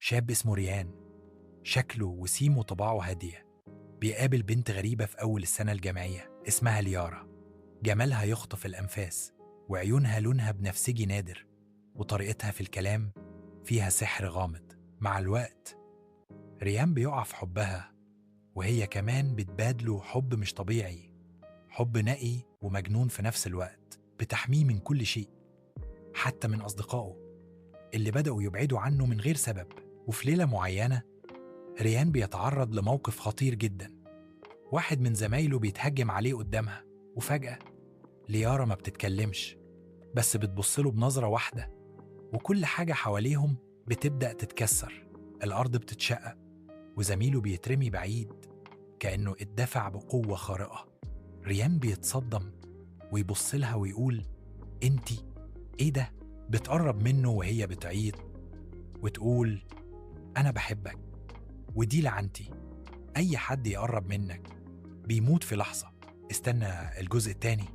شاب اسمه ريان، شكله وسيم وطباعه هادية. بيقابل بنت غريبة في أول السنة الجامعية اسمها ليارا. جمالها يخطف الأنفاس، وعيونها لونها بنفسجي نادر، وطريقتها في الكلام فيها سحر غامض. مع الوقت ريان بيقع في حبها، وهي كمان بتبادله حب مش طبيعي، حب نقي ومجنون في نفس الوقت، بتحميه من كل شيء، حتى من أصدقائه اللي بدأوا يبعدوا عنه من غير سبب. وفي ليلة معينة ريان بيتعرض لموقف خطير جدا. واحد من زمايله بيتهجم عليه قدامها، وفجأة ليارا ما بتتكلمش، بس بتبصله بنظرة واحدة، وكل حاجة حواليهم بتبدأ تتكسر. الأرض بتتشقق، وزميله بيترمي بعيد كأنه اتدفع بقوة خارقة. ريان بيتصدم ويبصلها ويقول: انتي ايه ده؟ بتقرب منه وهي بتعيط وتقول: أنا بحبك، ودي لعنتي، أي حد يقرب منك بيموت في لحظة. استنى الجزء التاني.